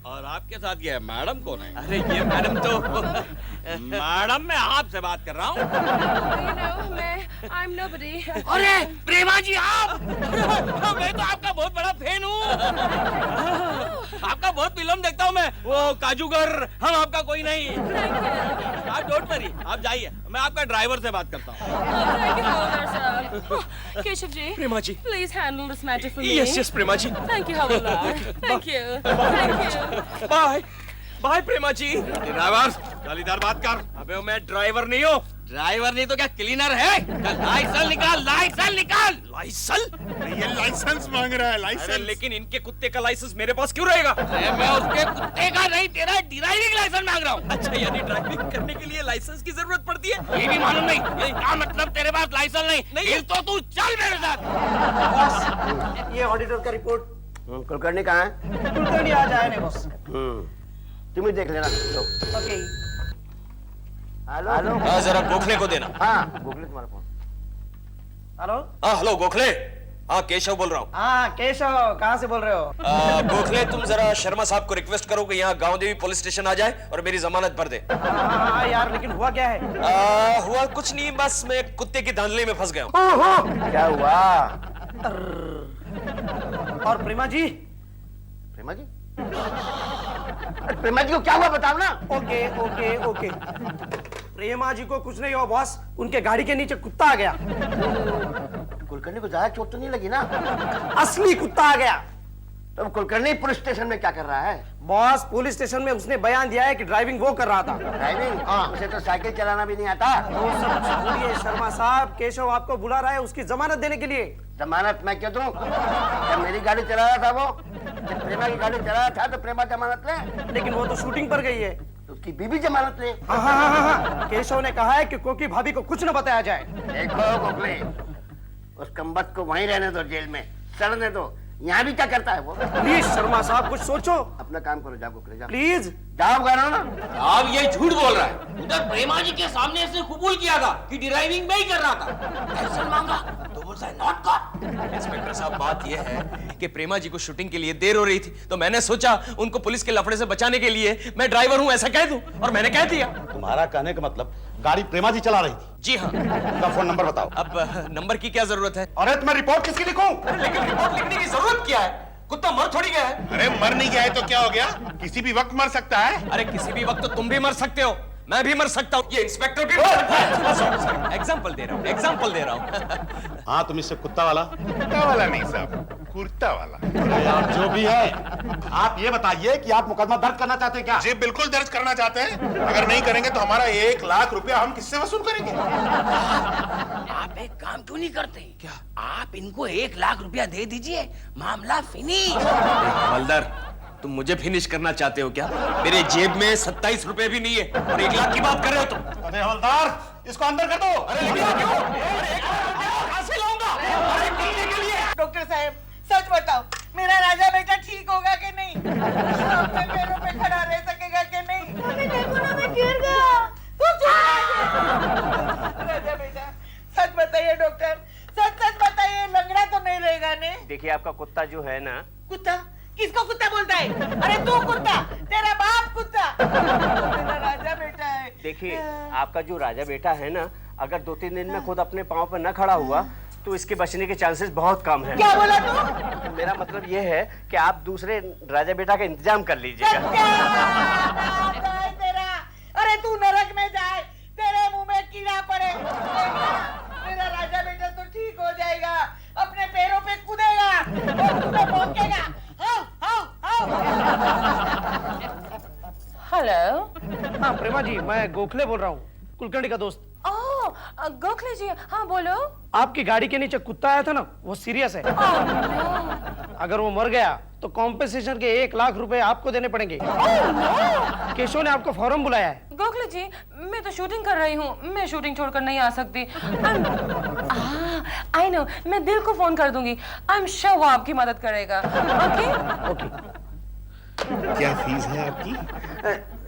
S6: और आपके साथ ये मैडम कौन है? अरे ये मैडम तो मैडम मैं आपसे बात कर रहा हूँ।
S4: I'm nobody.
S6: अरे प्रेमा जी आप! मैं तो आपका बहुत बड़ा फैन हूँ। आपका बहुत फिल्म देखता हूँ मैं। वो काजूगर, हम आपका कोई नहीं। आप डोंट वरी, आप जाइए। मैं आपका ड्राइवर से बात करता हूँ।
S4: Keshav ji
S6: Prema ji
S4: please handle this matter for me.
S6: Yes Prema ji.
S4: Thank you हवलदार। Thank you.
S6: Bye Prema ji. Driver गालीदार बात कर। अबे मैं ड्राइवर नहीं हूँ। ड्राइवर नहीं तो क्या क्लीनर है? लाइसेंस निकाल। लाइसेंस?
S12: ये लाइसेंस मांग रहा है। लाइसेंस?
S6: लेकिन इनके कुत्ते का लाइसेंस मेरे पास क्यों रहेगा? मैं उसके कुत्ते का नहीं, तेरा ड्राइविंग लाइसेंस मांग रहा हूँ। अच्छा यानी ड्राइविंग करने के लिए लाइसेंस की जरूरत पड़ती है? ये भी मालूम नहीं। क्या मतलब तेरे पास लाइसेंस नहीं? तो तू चल मेरे साथ।
S3: ये ऑडिटर का रिपोर्ट।
S1: कुलकर्णी कहाँ है?
S3: कुलकर्णी आज आए नहीं बॉस।
S1: तुम ही देख लेना।
S3: ओके।
S1: हेलो।
S6: हाँ जरा गोखले को देना।
S1: हाँ गोखले तुम्हारा फोन।
S3: हेलो।
S6: हाँ हेलो गोखले। हाँ केशव बोल रहा हूँ।
S3: हाँ केशव, कहाँ से बोल रहे हो?
S6: गोखले तुम जरा शर्मा साहब को रिक्वेस्ट करो कि यहाँ गांव देवी पुलिस स्टेशन आ जाए और मेरी जमानत भर दे।
S3: हाँ यार, लेकिन हुआ क्या है?
S6: हुआ कुछ नहीं, बस मैं कुत्ते की धांधली में फंस गया हूँ।
S1: क्या हुआ?
S3: और प्रेमा जी?
S1: प्रेमा जी? प्रेमा जी को क्या हुआ बताओ ना।
S3: ओके। प्रेमा जी को कुछ नहीं हुआ बॉस, उनके गाड़ी के नीचे कुत्ता आ गया।
S1: कुलकर्णी को ज्यादा चोट तो नहीं लगी ना?
S3: असली कुत्ता आ गया।
S1: तो कुलकर्णी पुलिस स्टेशन में क्या कर रहा है?
S3: बॉस पुलिस स्टेशन में उसने बयान दिया है कि ड्राइविंग वो कर रहा था।
S1: ड्राइविंग? हाँ। उसे तो साइकिल चलाना भी नहीं आता।
S3: वो सब छोड़िए शर्मा साहब, केशव आपको बुला रहा है उसकी जमानत देने के लिए।
S1: जमानत मैं क्यों दूं? जब मेरी गाड़ी चला रहा था वो, जब प्रेमा की गाड़ी चला रहा था तो प्रेमा जमानत ले।
S3: लेकिन वो तो शूटिंग पर गई है।
S1: तो उसकी बीबी जमानत ले।
S3: हाँ। केशव ने कहा है कि कोकी भाभी को कुछ न बताया जाए।
S1: देखो गोखले, उस कम्बख्त को वहीं रहने दो, जेल में सड़ने दो। यहाँ भी क्या करता है वो?
S3: प्लीज शर्मा साहब कुछ सोचो।
S1: अपना काम करो, जाओ गोखले जाओ।
S3: प्लीज
S1: जाओ करो ना।
S6: आप ये झूठ बोल रहा है। उधर प्रेमा जी के सामने इसने कबूल किया था कि ड्राइविंग मैं ही कर रहा था। लाइसेंस मांगा तो वो
S7: was I not caught?
S6: Inspector साहब, बात यह है कि प्रेमा जी को शूटिंग के लिए देर हो रही थी, तो मैंने सोचा उनको पुलिस के लफड़े से बचाने के लिए मैं ड्राइवर हूं ऐसा कह दूं, और मैंने कह दिया।
S12: तुम्हारा कहने का मतलब गाड़ी प्रेमा जी चला रही थी?
S6: जी हाँ।
S12: उनका फोन नंबर बताओ।
S6: अब नंबर की क्या जरूरत है?
S12: अरे तुम्हें रिपोर्ट किसकी लिखूं?
S6: अरे लेकिन रिपोर्ट लिखने की जरूरत क्या है? कुत्ता मर थोड़ी गया है।
S12: अरे मर नहीं गया है तो क्या हो गया? किसी भी वक्त मर सकता है।
S6: अरे किसी भी वक्त तो तुम भी मर सकते हो, मैं भी मर सकता हूँ, ये इंस्पेक्टर भी एग्जाम्पल दे रहा हूँ।
S12: हाँ, तुम इससे कुत्ता वाला नहीं साहब, कुर्ता वाला। अरे आप जो भी है, आप ये बताइए कि आप मुकदमा दर्ज करना चाहते हैं क्या? जी बिल्कुल दर्ज करना चाहते हैं। अगर नहीं करेंगे तो हमारा 1 लाख रुपया हम किससे वसूल करेंगे?
S7: आप एक काम क्यों नहीं करते? क्या? आप इनको 1 लाख रुपया दे दीजिए, मामला फिनिश।
S6: हवलदार, तुम मुझे फिनिश करना चाहते हो क्या? मेरे जेब में 27 रुपए भी नहीं है और 1 लाख की बात कर रहे हो तुम।
S12: अरे हवलदार, इसको अंदर कर दो।
S6: अरे लेकिन क्यों? अरे 1 लाख रुपया कहां से लाऊंगा? अरे कितने के लिए?
S10: डॉक्टर साहब, सच बताओ, मेरा राजा बेटा ठीक होगा कि नहीं? अपने पैरों पे खड़ा रह सकेगा कि नहीं? अभी देखो ना, मैं गिर गया। राजा बेटा, सच बताइए डॉक्टर, सच बताइए, लंगड़ा तो नहीं रहेगा ने?
S2: देखिए, आपका कुत्ता जो है ना।
S10: कुत्ता? किसको कुत्ता बोलता है? अरे तू कुत्ता, तेरा बाप कुत्ता, मेरा राजा बेटा है।
S2: देखिए, आपका जो राजा बेटा है ना, अगर 2-3 दिन में खुद अपने पाँव पर न खड़ा हुआ तो इसके बचने के चांसेस बहुत कम हैं।
S10: क्या बोला तू?
S2: मेरा मतलब ये है कि आप दूसरे राजा बेटा का इंतजाम कर लीजिएगा।
S10: तेरा, अरे तू नरक में जाए, तेरे मुंह में कीड़ा पड़े। मेरा राजा बेटा तो ठीक हो जाएगा, अपने पैरों पे कूदेगा और तुम्हें भौंकेगा।
S3: हेलो। हाँ प्रेमा जी, मैं गोखले बोल रहा हूँ, कुलकर्णी का दोस्त।
S4: ओह गोखले जी, हाँ बोलो।
S3: आपकी गाड़ी के नीचे कुत्ता आया था ना, वो सीरियस है। अगर वो मर गया तो कॉम्पेंसेशन के 1 लाख रुपए आपको देने पड़ेंगे। केशव ने आपको फौरन बुलाया है।
S4: गोखले जी, मैं तो शूटिंग कर रही हूँ, मैं शूटिंग छोड़कर नहीं आ सकती। आई नो, मैं दिल को फोन कर दूंगी। आई एम श्योर वो आपकी मदद करेगा। ओके।
S12: क्या फीस है आपकी?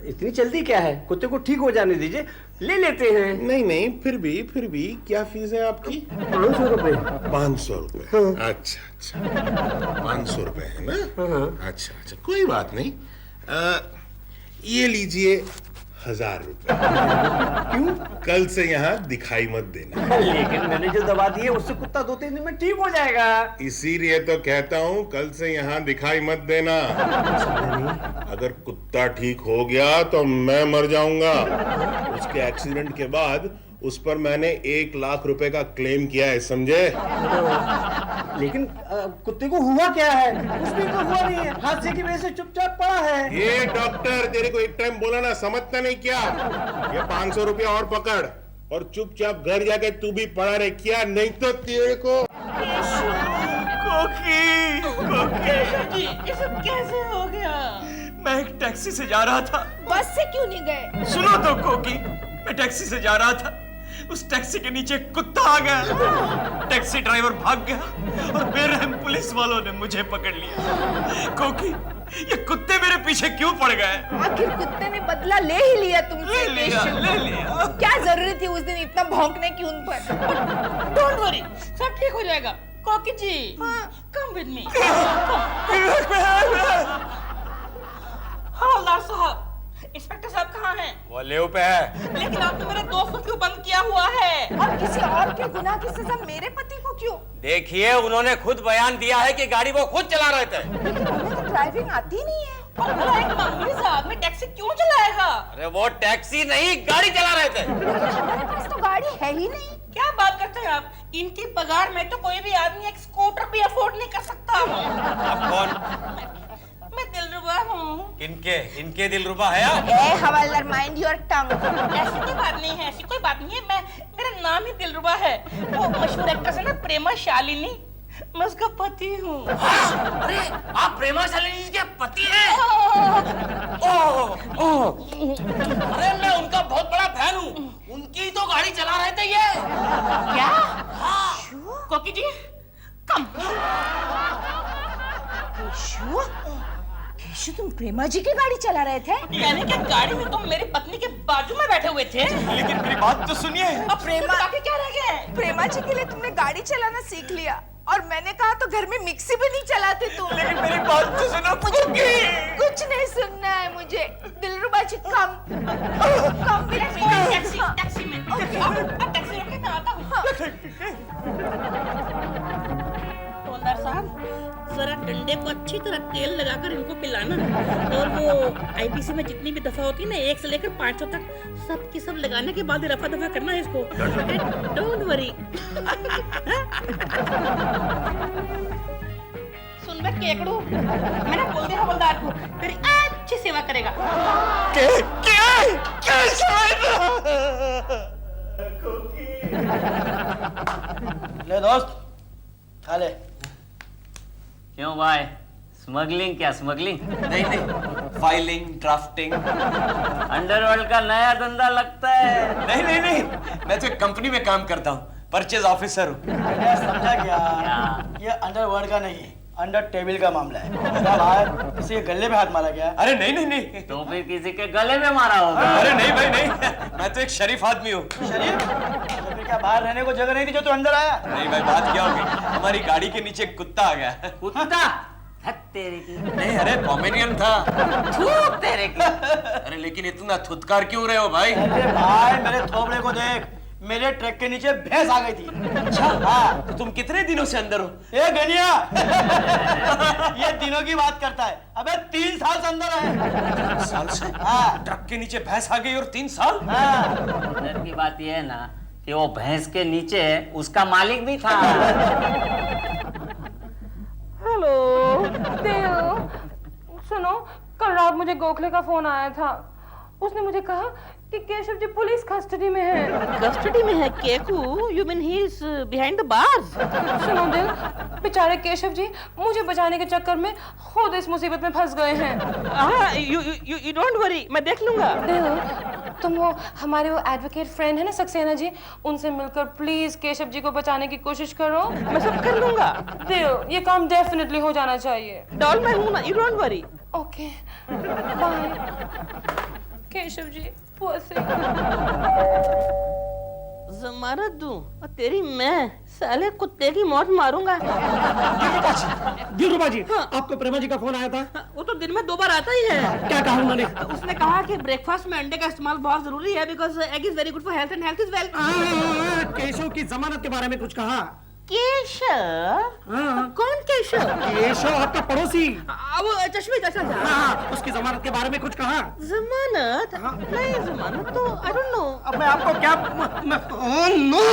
S2: इतनी जल्दी क्या है? कुत्ते को ठीक हो जाने दीजिए, ले लेते हैं।
S12: नहीं, फिर भी क्या फीस है आपकी?
S2: 500 रुपए।
S12: 500 रुपए? अच्छा, 500 रुपए है ना? अच्छा, कोई बात नहीं। ये लीजिए 1000 रुपए। क्यों? कल से यहाँ दिखाई मत देना।
S2: लेकिन मैंने जो दवा दी है उससे कुत्ता 2-3 दिन में ठीक हो जाएगा।
S12: इसीलिए तो कहता हूँ कल से यहाँ दिखाई मत देना। अगर कुत्ता ठीक हो गया तो मैं मर जाऊंगा। उसके एक्सीडेंट के बाद उस पर मैंने 1 लाख रुपए का क्लेम किया है, समझे?
S2: लेकिन कुत्ते को हुआ क्या है? कुछ भी तो हुआ नहीं है, हादसे की वजह से चुपचाप पड़ा है।
S12: ये डॉक्टर, तेरे को एक टाइम बोला ना, समझता नहीं क्या? ये 500 रुपया और पकड़ और चुपचाप घर जाके तू भी पड़ा रहे, क्या? नहीं तो तेरे को।
S10: जी, ये सब कैसे हो गया?
S6: मैं एक टैक्सी से जा रहा था।
S9: बस से क्यों नहीं गए?
S6: सुनो तो कोकी, मैं टैक्सी से जा रहा था, उस टैक्सी के नीचे कुत्ता आ गया। टैक्सी ड्राइवर भाग गया और बेरहम पुलिस वालों ने मुझे पकड़ लिया। कोकी, ये कुत्ते मेरे पीछे क्यों पड़ गए?
S5: आखिर कुत्ते ने बदला ले ही लिया तुमसे।
S6: ले लिया।
S5: क्या जरूरत थी उस दिन इतना भौंकने की उन पर?
S10: डोंट वरी, सब ठीक हो जाएगा। Cocky ji, come with me. हवलदार साहब, इंस्पेक्टर साहब कहाँ हैं?
S6: वो लेव पे है।
S10: लेकिन आपने मेरे दोस्त को क्यों बंद किया हुआ है?
S5: और किसी और के गुनाह की सजा मेरे पति को क्यों?
S6: देखिए, उन्होंने खुद बयान दिया है कि गाड़ी वो खुद चला रहे थे।
S5: लेकिन उन्हें तो ड्राइविंग आती नहीं है।
S10: और भला एक मामूली सा आदमी टैक्सी क्यों चलाएगा?
S6: अरे वो टैक्सी नहीं, गाड़ी चला रहे थे।
S5: हमारे पास तो गाड़ी है ही नहीं।
S10: क्या बात करते हैं आप? इनकी पगार में तो कोई भी आदमी एक स्कूटर भी अफोर्ड नहीं कर सकता।
S6: आप कौन?
S10: मैं दिलरुबा हूँ।
S6: इनके दिलरुबा है आप?
S5: ए हवलदार, माइंड योर टंग।
S10: ऐसी कोई बात नहीं है, ऐसी कोई बात नहीं है। मेरा नाम ही दिलरुबा है। वो मशहूर एक्ट्रेस है ना, प्रेमा शालिनी, मैं उसका पति हूँ।
S7: अरे आप प्रेमा शालिनी के पति हैं? अरे मैं उनका बहुत बड़ा फैन हूँ। उनकी तो गाड़ी चला रहे थे ये।
S10: क्या? हाँ। कोकी जी, कम।
S5: केशव, तुम प्रेमा जी की गाड़ी चला रहे थे?
S10: यानी कि गाड़ी में तुम मेरी पत्नी के बाजू में बैठे हुए थे।
S7: लेकिन मेरी बात तो सुनिए।
S10: अब प्रेमा क्या रह गया है?
S5: प्रेमा जी के लिए तुमने गाड़ी चलाना सीख लिया और मैंने कहा तो घर में मिक्सी भी नहीं चलाते तुम।
S7: लेकिन मेरी बात तो सुनो।
S5: कुछ नहीं सुनना है मुझे। दिलरुबा जी कम
S10: टैक्सी में। अब टैक्सी रोके मैं आता हूँ। हवलदार साहब, जरा डंडे को अच्छी तरह तेल लगाकर इनको पिलाना और वो आईपीसी में जितनी भी दफा होती है ना 1 से लेकर 500 तक सब की सब लगाने के बाद रफा दफा करना है इसको। Don't worry. सुन बे केकड़ू, मैंने बोल दिया हवलदार को तेरी अच्छी सेवा करेगा।
S3: ले दोस्त खा ले।
S13: क्यों भाई, स्मगलिंग? क्या स्मगलिंग?
S7: नहीं, फाइलिंग, ड्राफ्टिंग।
S13: अंडरवर्ल्ड का नया धंधा लगता है।
S7: नहीं, मैं तो एक कंपनी में काम करता हूँ, परचेज ऑफिसर हूँ।
S3: मैंने समझा क्या? ये अंडरवर्ल्ड का नहीं है, अंडर टेबल का मामला है। क्या भाई, किसी के गले में हाथ मारा गया?
S7: अरे नहीं।
S13: तो फिर किसी के गले में मारा होगा।
S7: अरे नहीं भाई नहीं, मैं तो एक शरीफ आदमी हूँ।
S3: शरीफ? तो फिर क्या बाहर रहने को जगह नहीं थी जो तू अंदर आया?
S7: नहीं भाई, बात क्या होगी, हमारी गाड़ी के नीचे एक कुत्ता आ गया।
S13: कुत्ता? तेरे की।
S7: नहीं, अरे पोमेरियन था।
S13: तेरे की।
S7: अरे लेकिन इतना थुतकार क्यों रहे हो भाई?
S3: अरे भाई मेरे थोबड़े को देख, मेरे ट्रक के नीचे भैंस आ गई थी।
S7: अच्छा हाँ, तो तुम कितने दिनों से अंदर हो?
S3: ए गनिया, ये दिनों की बात करता है। अबे 3 साल से अंदर है।
S7: 3 साल से?
S3: हाँ।
S7: ट्रक के नीचे भैंस आ गई और 3 साल?
S3: हाँ।
S13: अंदर की बात यह है ना कि वो भैंस के नीचे उसका मालिक भी था।
S4: हेलो देव, सुनो, कल रात मुझे गोखले का फोन आया था। उसने मुझे कहा कि केशव जी पुलिस कस्टडी में है।
S10: कस्टडी में है Keku? You mean he is behind the bars?
S4: सुनो दिल, बेचारे केशव जी मुझे बचाने के चक्कर में खुद इस मुसीबत में फंस गए हैं।
S10: हाँ, you don't worry, मैं देख लूंगा।
S4: दिल, तुम वो हमारे वो एडवोकेट फ्रेंड है ना सक्सेना जी, उनसे मिलकर प्लीज केशव जी को बचाने की कोशिश करो।
S10: मैं सब कर लूंगा।
S4: दिल, ये काम डेफिनेटली हो जाना चाहिए।
S10: डॉल मैं हूं ना, you don't worry।
S4: Okay, bye Keshav ji.
S10: जमानत दूं और तेरी मैं साले कुत्ते की मौत मारूंगा।
S3: दिलरुबा जी, आपको प्रेमा जी का फोन आया था?
S10: वो तो दिन में 2 बार आता ही है।
S3: क्या कहा उन्होंने?
S10: उसने कहा कि ब्रेकफास्ट में अंडे का इस्तेमाल बहुत जरूरी है because egg is very good for health and health is wealth.
S3: Keshav की जमानत के बारे में कुछ कहा?
S10: केशव? कौन केशव?
S3: केशव आपका पड़ोसी।
S10: वो चश्मे चाचा था।
S3: हाँ, उसकी जमानत के बारे में कुछ कहा?
S10: जमानत? नहीं, जमानत तो आई डोंट नो।
S3: अब मैं आपको क्या ओह नो।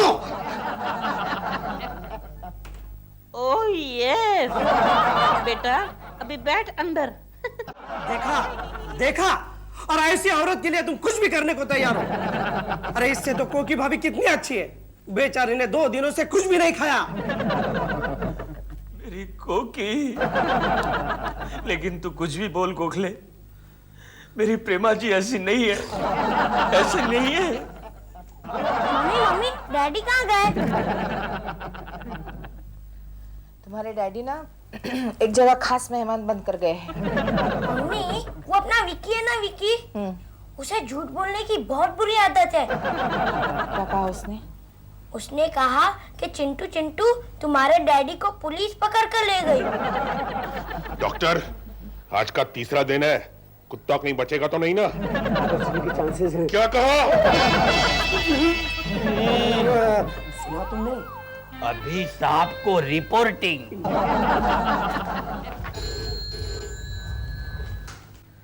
S10: ओह यस बेटा, अभी बैठ अंदर।
S3: देखा और ऐसी औरत के लिए तुम कुछ भी करने को तैयार हो। अरे इससे तो कोकी भाभी कितनी अच्छी है, बेचारी ने 2 दिनों से कुछ भी नहीं खाया।
S6: मेरी कोकी। लेकिन तू कुछ भी बोल गोखले, मेरी प्रेमा जी ऐसी नहीं है, ऐसी नहीं है।
S11: मम्मी डैडी कहाँ गए?
S5: तुम्हारे डैडी ना एक जगह खास मेहमान बनकर गए हैं।
S11: मम्मी, वो अपना विकी है ना, विकी, उसे झूठ बोलने की बहुत बुरी आदत है।
S5: क्या कहा उसने?
S11: उसने कहा कि चिंटू तुम्हारे डैडी को पुलिस पकड़ कर ले गई।
S12: डॉक्टर, आज का 3रा दिन है, कुत्ता कहीं बचेगा तो नहीं ना?
S2: के चांसेस हैं।
S12: क्या कहा?
S3: सुना तुमने?
S13: अभी साहब को रिपोर्टिंग।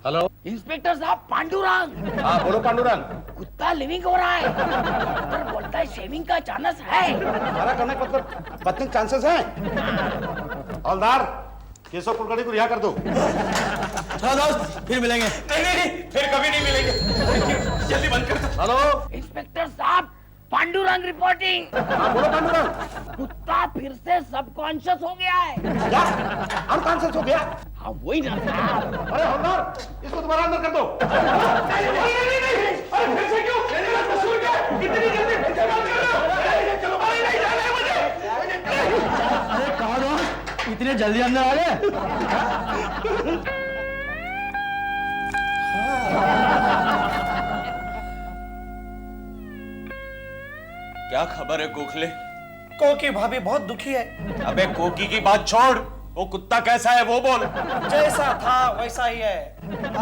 S1: हेलो
S13: इंस्पेक्टर साहब, पांडुरंग।
S1: हाँ बोलो पांडुरंग।
S13: कुत्ता लिविंग हो रहा है। डॉक्टर बोलता है शेविंग का चांस है।
S1: हमारा करने का मतलब बचने चांसेस हैं। हवलदार, केशव कुलकर्णी को रिहा कर दो।
S3: चलो दोस्त, फिर मिलेंगे।
S7: नहीं, फिर कभी नहीं मिलेंगे। जल्दी बंद कर दो।
S1: हेलो
S13: इंस्पेक्टर साहब, पांडुरंग रिपोर्टिंग।
S1: हाँ बोलो पांडुरंग।
S13: कुत्ता फिर से सबकॉन्शियस हो गया है।
S1: क्या अनकॉन्शियस हो गया?
S13: हाँ वही ना साहब।
S1: अरे हवलदार, इसको दोबारा अंदर कर दो।
S7: अरे फिर से क्यों? कसूर क्या? इतनी जल्दी फिर से बात कर रहे हो? चलो, नहीं जाना है मुझे।
S3: अरे कहा दोस्त, इतने जल्दी अंदर आ गए?
S6: क्या खबर है गोखले?
S3: कोकी भाभी बहुत दुखी है।
S6: अबे कोकी की बात छोड़, वो कुत्ता कैसा है वो बोल।
S3: जैसा था वैसा ही है।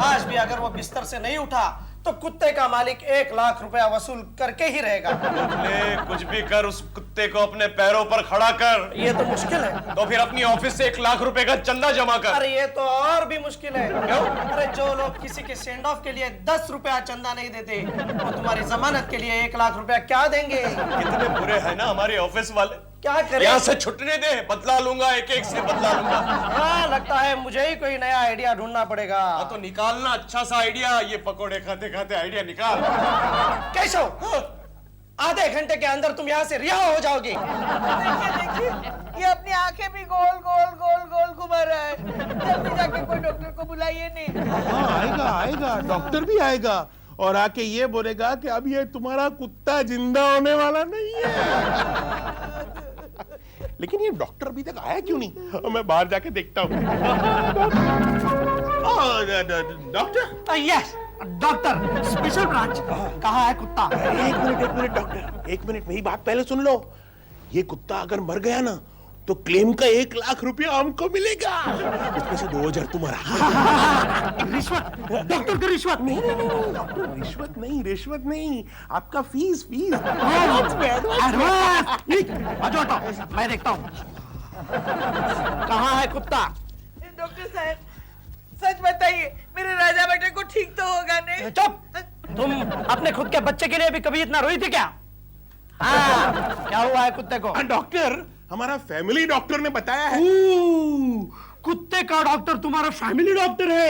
S3: आज भी अगर वो बिस्तर से नहीं उठा तो कुत्ते का मालिक 1 लाख रुपया वसूल करके ही रहेगा।
S6: गोखले कुछ भी कर, उस कुत्ते को अपने पैरों पर खड़ा कर।
S3: ये तो मुश्किल है।
S6: तो फिर अपनी ऑफिस से 1 लाख रुपए का चंदा जमा कर।
S3: अरे ये तो और भी मुश्किल है।
S6: क्यों?
S3: अरे जो लोग किसी के सेंड ऑफ के लिए 10 रुपया चंदा नहीं देते, वो तुम्हारी जमानत के लिए 1 लाख रुपया क्या देंगे?
S6: कितने बुरे हैं ना हमारे ऑफिस वाले।
S3: क्या करें?
S6: यहाँ से छुटने दे, बदला लूंगा, एक से बदला लूंगा।
S3: हाँ, लगता है मुझे ही कोई नया आइडिया ढूंढना पड़ेगा।
S6: हाँ तो निकालना अच्छा सा आइडिया, ये पकोड़े खाते खाते आइडिया निकाल।
S3: केशव, आधे घंटे के अंदर तुम यहाँ से रिहा हो जाओगे।
S7: देखिए, ये अपनी आंखें भी गोल गोल गोल गोल घुमा रहा है। जल्दी जाके कोई डॉक्टर को बुलाइए नहीं।
S12: हाँ आएगा आएगा, डॉक्टर भी आएगा और आके ये बोलेगा कि अब ये तुम्हारा कुत्ता जिंदा होने वाला नहीं है। लेकिन ये डॉक्टर अभी तक आया क्यों नहीं? मैं बाहर जाके देखता हूँ। Doctor?
S3: Yes doctor, special branch. कहाँ है कुत्ता?
S12: एक मिनट डॉक्टर, 1 मिनट मेरी बात पहले सुन लो। ये कुत्ता अगर मर गया ना तो क्लेम का 1 लाख रुपया हमको मिलेगा, उसमें से 2000 तुम्हारा।
S3: रिश्वत? डॉक्टर को रिश्वत?
S12: नहीं डॉक्टर, रिश्वत नहीं, आपका फीस।
S3: मैं देखता हूँ। कहाँ है कुत्ता?
S7: डॉक्टर साहब, सच बताइए, मेरे राजा बेटे को ठीक तो होगा नहीं?
S3: चुप! तुम अपने खुद के बच्चे के लिए भी कभी इतना रोई थी क्या? हाँ, क्या हुआ है कुत्ते को?
S12: डॉक्टर, हमारा फैमिली डॉक्टर ने बताया है।
S3: कुत्ते का डॉक्टर तुम्हारा फैमिली डॉक्टर है?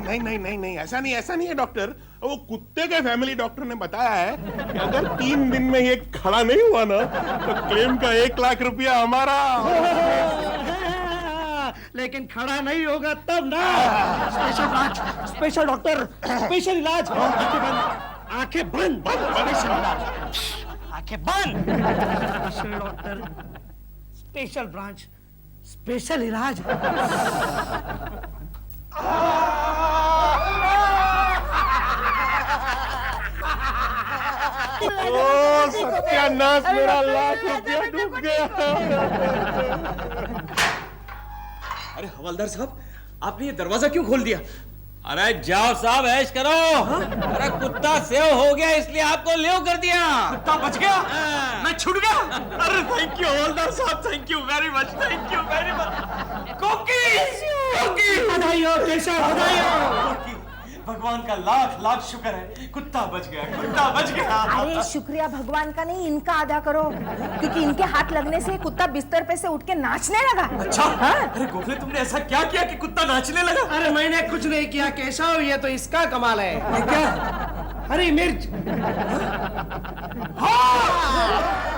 S12: नहीं, ऐसा नहीं है डॉक्टर। वो कुत्ते के फैमिली डॉक्टर ने बताया है कि अगर 3 दिन में ये खड़ा नहीं हुआ ना तो क्लेम का 1 लाख रुपया हमारा।
S3: लेकिन खड़ा नहीं होगा तब ना। Special branch, special doctor, special इलाज। आंखें बंद। स्पेशल इलाज, आंखें बंद। Special doctor, special branch, special इलाज।
S12: ओ सत्यानाश, मेरा 1 लाख रुपया डूब गया।
S6: अरे हवलदार साहब, आपने ये दरवाजा क्यों खोल दिया?
S13: अरे जाओ साहब, ऐश करो। अरे कुत्ता सेव हो गया इसलिए आपको लेव कर दिया।
S6: कुत्ता बच गया? मैं छूट गया? अरे थैंक यू हवलदार साहब, thank you very much, thank you very much. कोकी
S3: बधाई हो केशव, बधाई हो।
S6: भगवान का लाख शुक्र है, कुत्ता बच गया।
S5: अरे शुक्रिया भगवान का नहीं, इनका अदा करो, क्योंकि इनके हाथ लगने से कुत्ता बिस्तर पे से उठ के नाचने लगा।
S6: अच्छा? हाँ? अरे गोखले, तुमने ऐसा क्या किया कि कुत्ता नाचने लगा?
S3: अरे मैंने कुछ नहीं किया केशव, ये तो इसका कमाल है। क्या? हरी मिर्च। हाँ!